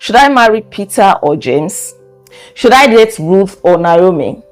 Should I marry Peter or James? Should I date Ruth or Naomi?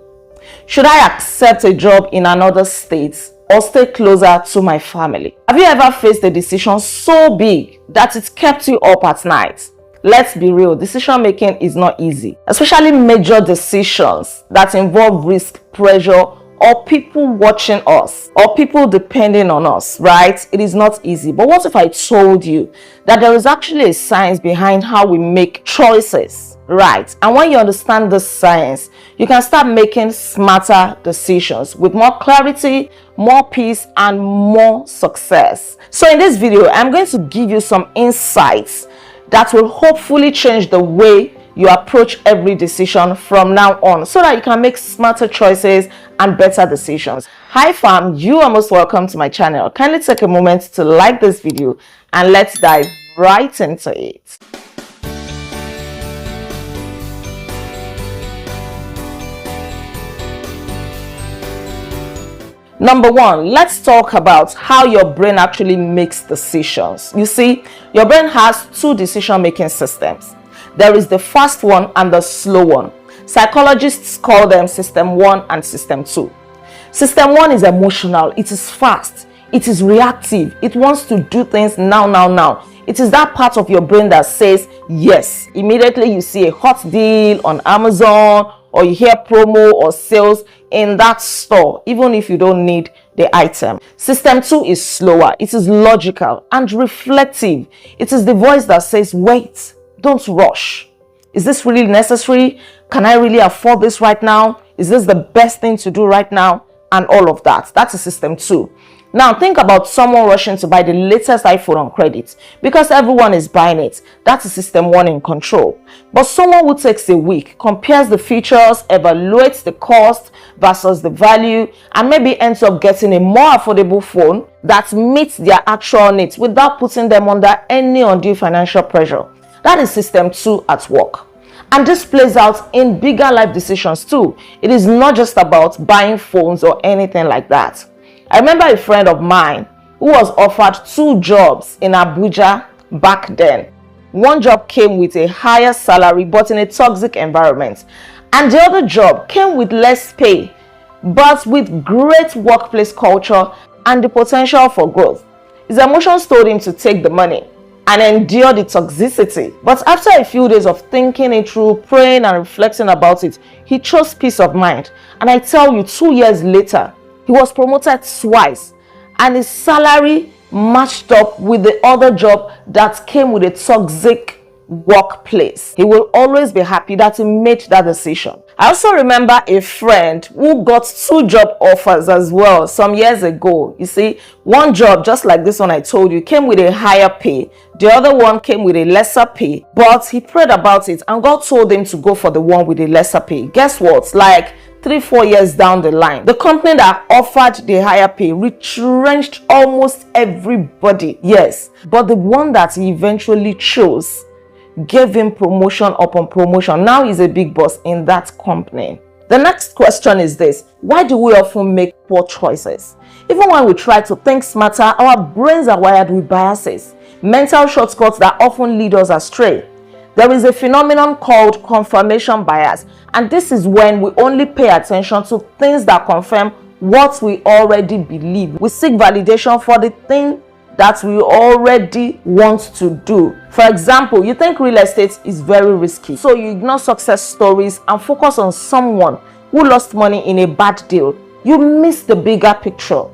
Should I accept a job in another state or stay closer to my family? Have you ever faced a decision so big that it kept you up at night? Let's be real, decision making is not easy, especially major decisions that involve risk, pressure, or people watching us or people depending on us, right? It is not easy. But what if I told you that there is actually a science behind how we make choices, right? And when you understand this science, you can start making smarter decisions with more clarity, more peace, and more success. So in this video, I'm going to give you some insights that will hopefully change the way you approach every decision from now on so that you can make smarter choices and better decisions. Hi fam, you are most welcome to my channel. Kindly take a moment to like this video and let's dive right into it. Number one, let's talk about how your brain actually makes decisions. You see, your brain has two decision-making systems. There is the fast one and the slow one. Psychologists call them system 1 and system 2. System 1 is emotional, it is fast, it is reactive, it wants to do things now. It is that part of your brain that says yes. Immediately you see a hot deal on Amazon or you hear promo or sales in that store, even if you don't need the item. System 2 is slower, it is logical and reflective. It is the voice that says, wait, don't rush. Is this really necessary? Can I really afford this right now? Is this the best thing to do right now? And all of that. That is system 2. Now think about someone rushing to buy the latest iPhone on credit because everyone is buying it. That is system 1 in control. But someone who takes a week, compares the features, evaluates the cost versus the value, and maybe ends up getting a more affordable phone that meets their actual needs without putting them under any undue financial pressure. That is system 2 at work. And this plays out in bigger life decisions too. It is not just about buying phones or anything like that. I remember a friend of mine who was offered 2 jobs in Abuja back then. One job came with a higher salary but in a toxic environment, and the other job came with less pay but with great workplace culture and the potential for growth. His emotions told him to take the money and endure the toxicity. But after a few days of thinking it through, praying and reflecting about it, he chose peace of mind. And I tell you, 2 years later, he was promoted twice and his salary matched up with the other job that came with a toxic workplace. He will always be happy that he made that decision. I also remember a friend who got 2 job offers as well some years ago. You see, one job, just like this one I told you, came with a higher pay. The other one came with a lesser pay, but he prayed about it and God told him to go for the one with a lesser pay. Guess what? Like 3-4 years down the line, the company that offered the higher pay retrenched almost everybody. Yes, but the one that he eventually chose gave him promotion upon promotion. Now he's a big boss in that company. The next question is this: why do we often make poor choices? Even when we try to think smarter, our brains are wired with biases, mental shortcuts that often lead us astray. There is a phenomenon called confirmation bias, and this is when we only pay attention to things that confirm what we already believe. We seek validation for the thing that we already want to do. For example, you think real estate is very risky, so you ignore success stories and focus on someone who lost money in a bad deal. You miss the bigger picture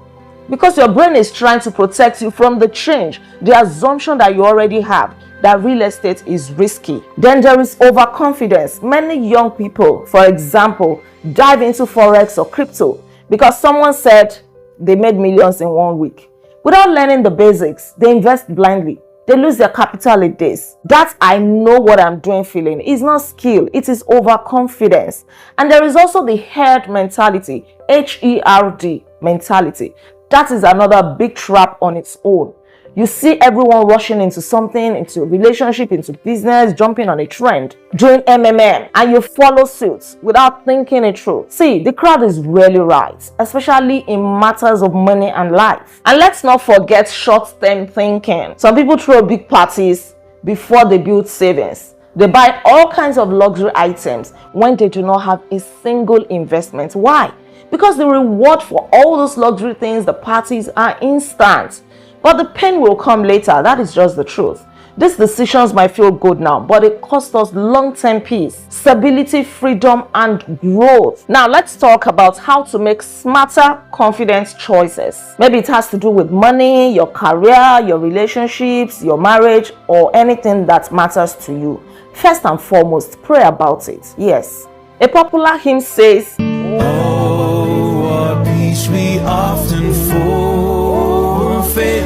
because your brain is trying to protect you from the change, the assumption that you already have that real estate is risky. Then there is overconfidence. Many young people, for example, dive into forex or crypto because someone said they made millions in 1 week. Without learning the basics, they invest blindly. They lose their capital in days. That I know what I'm doing feeling is not skill, it is overconfidence. And there is also the herd mentality, H-E-R-D mentality. That is another big trap on its own. You see everyone rushing into something, into a relationship, into business, jumping on a trend, doing MMM, and you follow suit without thinking it through. See, the crowd is really right, especially in matters of money and life. And let's not forget short-term thinking. Some people throw big parties before they build savings. They buy all kinds of luxury items when they do not have a single investment. Why? Because the reward for all those luxury things, the parties, are instant. But the pain will come later. That is just the truth. These decisions might feel good now, but it costs us long-term peace, stability, freedom, and growth. Now, let's talk about how to make smarter, confident choices. Maybe it has to do with money, your career, your relationships, your marriage, or anything that matters to you. First and foremost, pray about it. Yes. A popular hymn says, "Oh, what peace we often forfeit.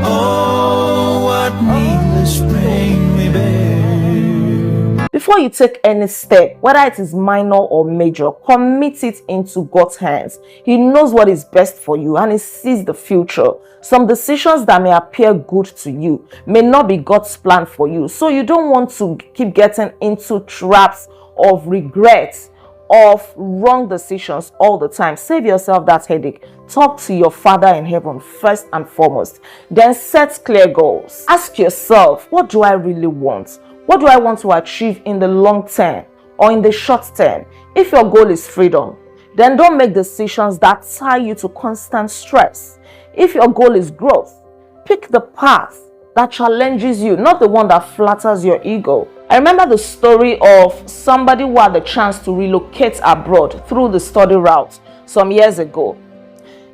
Oh, what needless pain we bear." Before you take any step, whether it is minor or major, commit it into God's hands. He knows what is best for you and He sees the future. Some decisions that may appear good to you may not be God's plan for you. So you don't want to keep getting into traps of regret, of wrong decisions all the time. Save yourself that headache. Talk to your Father in heaven first and foremost. Then set clear goals. Ask yourself, what do I really want? What do I want to achieve in the long term or in the short term? If your goal is freedom, then don't make decisions that tie you to constant stress. If your goal is growth, pick the path that challenges you, not the one that flatters your ego. I remember the story of somebody who had the chance to relocate abroad through the study route some years ago.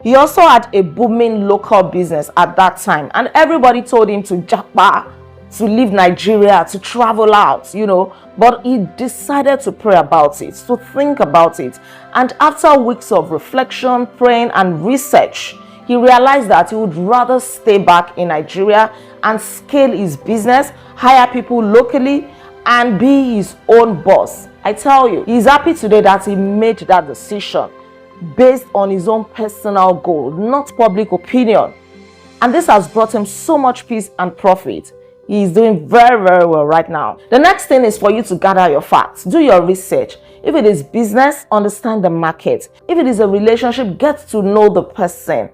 He also had a booming local business at that time, and everybody told him to japa, to leave Nigeria, to travel out, but he decided to pray about it, to think about it. And after weeks of reflection, praying, and research, he realized that he would rather stay back in Nigeria and scale his business, hire people locally, and be his own boss. I tell you, he's happy today that he made that decision based on his own personal goal, not public opinion. And this has brought him so much peace and profit. He is doing very, very well right now. The next thing is for you to gather your facts. Do your research. If it is business, understand the market. If it is a relationship, get to know the person.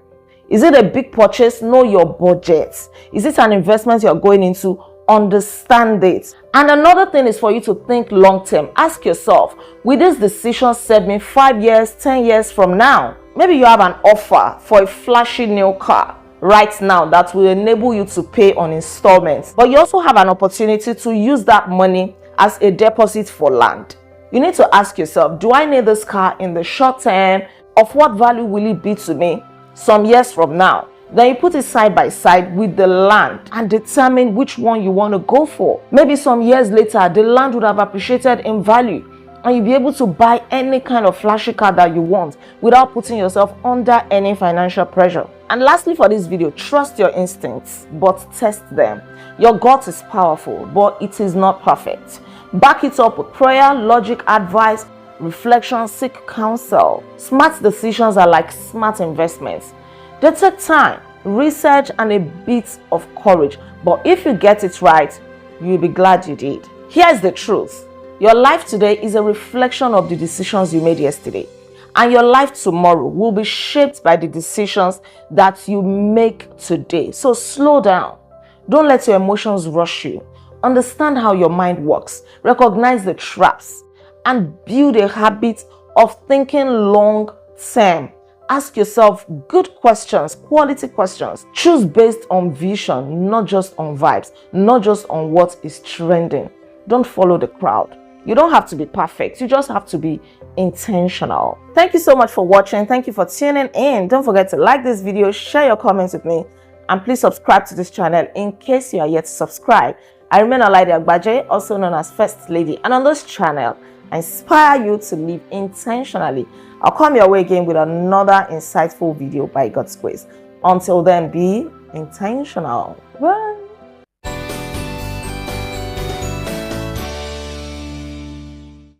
Is it a big purchase? Know your budget. Is it an investment you're going into? Understand it. And another thing is for you to think long term. Ask yourself, will this decision serve me 5 years, 10 years from now? Maybe you have an offer for a flashy new car right now that will enable you to pay on installments, but you also have an opportunity to use that money as a deposit for land. You need to ask yourself, do I need this car in the short term? Of what value will it be to me some years from now? Then you put it side by side with the land and determine which one you want to go for. Maybe some years later, the land would have appreciated in value and you'll be able to buy any kind of flashy car that you want without putting yourself under any financial pressure. And lastly for this video, trust your instincts, but test them. Your gut is powerful, but it is not perfect. Back it up with prayer, logic, advice, reflection, seek counsel. Smart decisions are like smart investments. They take time, research, and a bit of courage. But if you get it right, you'll be glad you did. Here's the truth. Your life today is a reflection of the decisions you made yesterday. And your life tomorrow will be shaped by the decisions that you make today. So slow down. Don't let your emotions rush you. Understand how your mind works. Recognize the traps. And build a habit of thinking long term. Ask yourself good questions, quality questions. Choose based on vision, not just on vibes, not just on what is trending. Don't follow the crowd. You don't have to be perfect. You just have to be intentional. Thank you so much for watching. Thank you for tuning in. Don't forget to like this video, share your comments with me, and please subscribe to this channel in case you are yet to subscribe. I remain Olaide Agbaje, also known as First Lady, and on this channel, I inspire you to live intentionally. I'll come your way again with another insightful video by God's grace. Until then, be intentional. Bye.